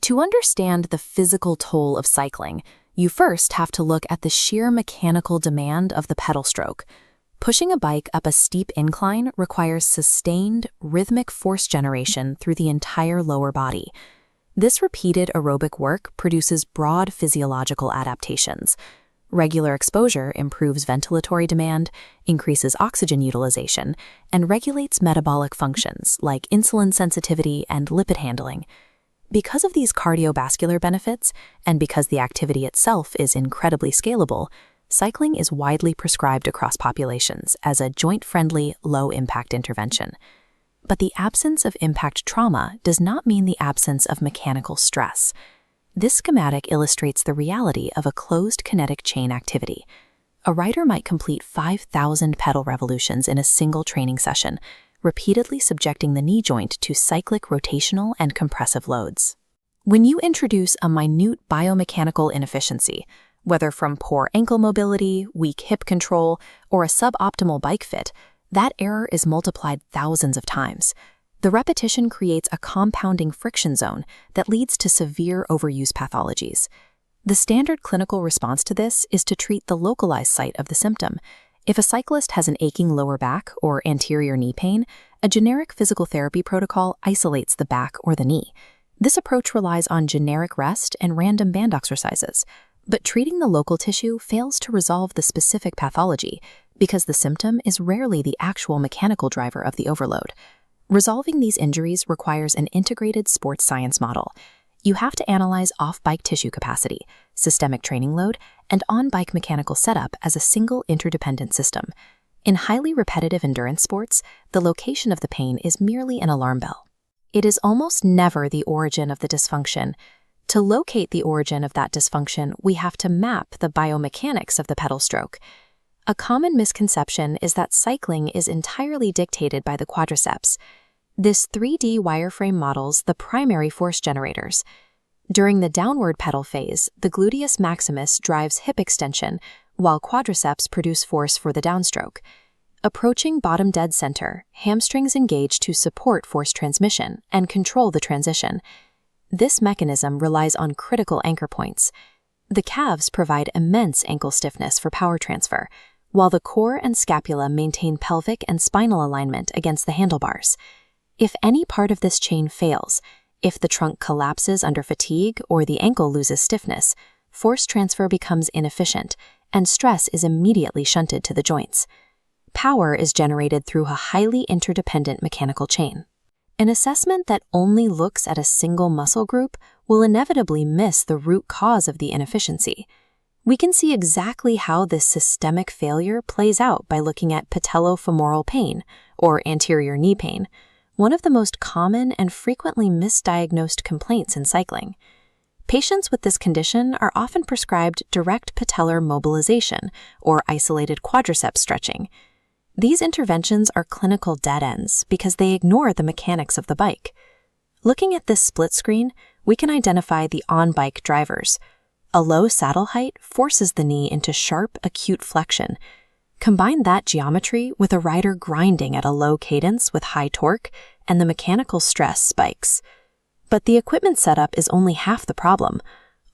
To understand the physical toll of cycling, you first have to look at the sheer mechanical demand of the pedal stroke. Pushing a bike up a steep incline requires sustained, rhythmic force generation through the entire lower body. This repeated aerobic work produces broad physiological adaptations. Regular exposure improves ventilatory demand, increases oxygen utilization, and regulates metabolic functions like insulin sensitivity and lipid handling. Because of these cardiovascular benefits, and because the activity itself is incredibly scalable, cycling is widely prescribed across populations as a joint-friendly, low-impact intervention. But the absence of impact trauma does not mean the absence of mechanical stress. This schematic illustrates the reality of a closed kinetic chain activity. A rider might complete 5,000 pedal revolutions in a single training session, repeatedly subjecting the knee joint to cyclic rotational and compressive loads. When you introduce a minute biomechanical inefficiency, whether from poor ankle mobility, weak hip control, or a suboptimal bike fit, that error is multiplied thousands of times. The repetition creates a compounding friction zone that leads to severe overuse pathologies. The standard clinical response to this is to treat the localized site of the symptom. If a cyclist has an aching lower back or anterior knee pain, a generic physical therapy protocol isolates the back or the knee. This approach relies on generic rest and random band exercises. But treating the local tissue fails to resolve the specific pathology because the symptom is rarely the actual mechanical driver of the overload. Resolving these injuries requires an integrated sports science model. You have to analyze off-bike tissue capacity, systemic training load, and on-bike mechanical setup as a single interdependent system. In highly repetitive endurance sports, the location of the pain is merely an alarm bell. It is almost never the origin of the dysfunction. To locate the origin of that dysfunction, we have to map the biomechanics of the pedal stroke. A common misconception is that cycling is entirely dictated by the quadriceps. This 3D wireframe models the primary force generators. During the downward pedal phase, the gluteus maximus drives hip extension, while quadriceps produce force for the downstroke. Approaching bottom dead center, hamstrings engage to support force transmission and control the transition. This mechanism relies on critical anchor points. The calves provide immense ankle stiffness for power transfer, while the core and scapula maintain pelvic and spinal alignment against the handlebars. If any part of this chain fails, if the trunk collapses under fatigue or the ankle loses stiffness, force transfer becomes inefficient, and stress is immediately shunted to the joints. Power is generated through a highly interdependent mechanical chain. An assessment that only looks at a single muscle group will inevitably miss the root cause of the inefficiency. We can see exactly how this systemic failure plays out by looking at patellofemoral pain, or anterior knee pain, one of the most common and frequently misdiagnosed complaints in cycling. Patients with this condition are often prescribed direct patellar mobilization or isolated quadriceps stretching. These interventions are clinical dead ends because they ignore the mechanics of the bike. Looking at this split screen, we can identify the on-bike drivers. A low saddle height forces the knee into sharp, acute flexion. Combine that geometry with a rider grinding at a low cadence with high torque, and the mechanical stress spikes. But the equipment setup is only half the problem.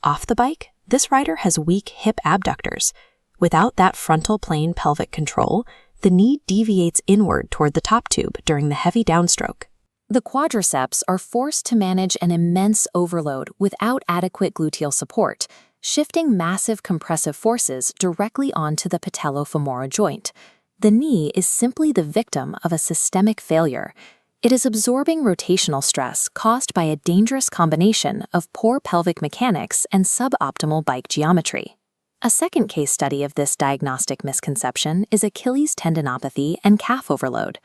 Off the bike, this rider has weak hip abductors. Without that frontal plane pelvic control, the knee deviates inward toward the top tube during the heavy downstroke. The quadriceps are forced to manage an immense overload without adequate gluteal support, shifting massive compressive forces directly onto the patellofemoral joint. The knee is simply the victim of a systemic failure. It is absorbing rotational stress caused by a dangerous combination of poor pelvic mechanics and suboptimal bike geometry. A second case study of this diagnostic misconception is Achilles tendinopathy and calf overload.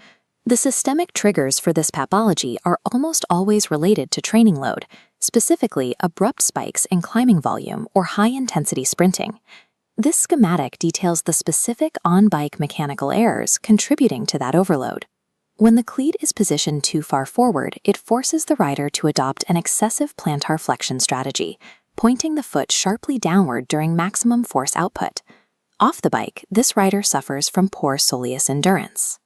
The systemic triggers for this pathology are almost always related to training load, specifically abrupt spikes in climbing volume or high-intensity sprinting. This schematic details the specific on-bike mechanical errors contributing to that overload. When the cleat is positioned too far forward, it forces the rider to adopt an excessive plantar flexion strategy, pointing the foot sharply downward during maximum force output. Off the bike, this rider suffers from poor soleus endurance.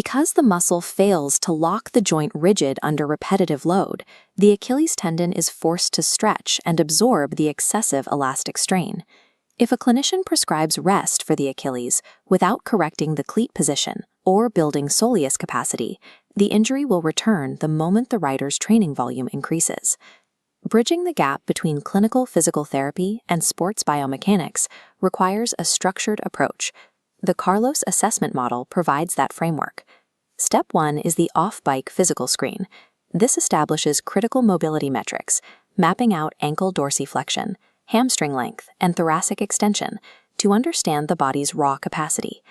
Because the muscle fails to lock the joint rigid under repetitive load, the Achilles tendon is forced to stretch and absorb the excessive elastic strain. If a clinician prescribes rest for the Achilles without correcting the cleat position or building soleus capacity, the injury will return the moment the rider's training volume increases. Bridging the gap between clinical physical therapy and sports biomechanics requires a structured approach. The Karlos assessment model provides that framework. Step 1 is the off-bike physical screen. This establishes critical mobility metrics, mapping out ankle dorsiflexion, hamstring length, and thoracic extension to understand the body's raw capacity.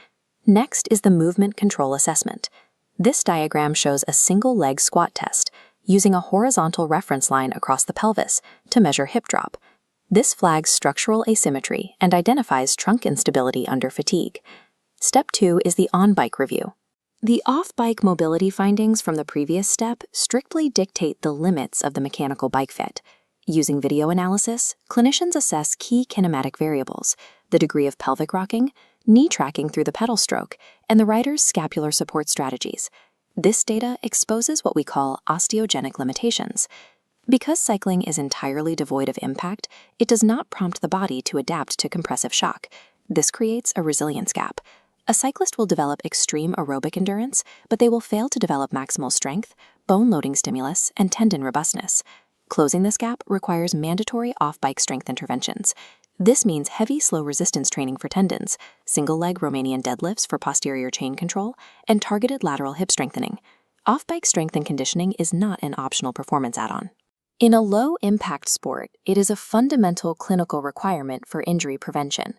Next is the movement control assessment. This diagram shows a single leg squat test using a horizontal reference line across the pelvis to measure hip drop. This flags structural asymmetry and identifies trunk instability under fatigue. Step 2 is the on-bike review. The off-bike mobility findings from the previous step strictly dictate the limits of the mechanical bike fit. Using video analysis, clinicians assess key kinematic variables, the degree of pelvic rocking, knee tracking through the pedal stroke, and the rider's scapular support strategies. This data exposes what we call osteogenic limitations. Because cycling is entirely devoid of impact, it does not prompt the body to adapt to compressive shock. This creates a resilience gap. A cyclist will develop extreme aerobic endurance, but they will fail to develop maximal strength, bone-loading stimulus, and tendon robustness. Closing this gap requires mandatory off-bike strength interventions. This means heavy, slow-resistance training for tendons, single-leg Romanian deadlifts for posterior chain control, and targeted lateral hip strengthening. Off-bike strength and conditioning is not an optional performance add-on. In a low-impact sport, it is a fundamental clinical requirement for injury prevention.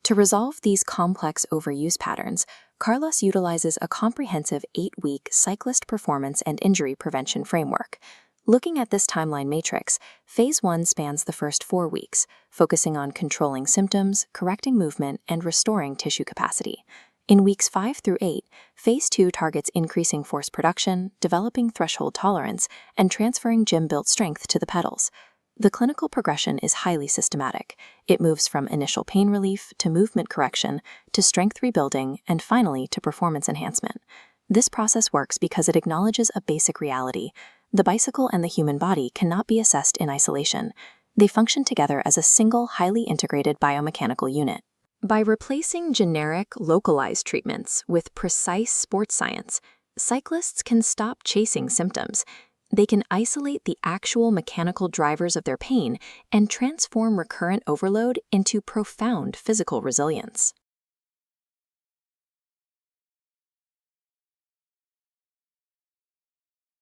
To resolve these complex overuse patterns, Karlos utilizes a comprehensive 8-week cyclist performance and injury prevention framework. Looking at this timeline matrix, Phase 1 spans the first 4 weeks, focusing on controlling symptoms, correcting movement, and restoring tissue capacity. In weeks 5 through 8, Phase 2 targets increasing force production, developing threshold tolerance, and transferring gym-built strength to the pedals. The clinical progression is highly systematic. It moves from initial pain relief to movement correction to strength rebuilding and finally to performance enhancement. This process works because it acknowledges a basic reality. The bicycle and the human body cannot be assessed in isolation. They function together as a single, highly integrated biomechanical unit. By replacing generic, localized treatments with precise sports science, cyclists can stop chasing symptoms. They can isolate the actual mechanical drivers of their pain and transform recurrent overload into profound physical resilience.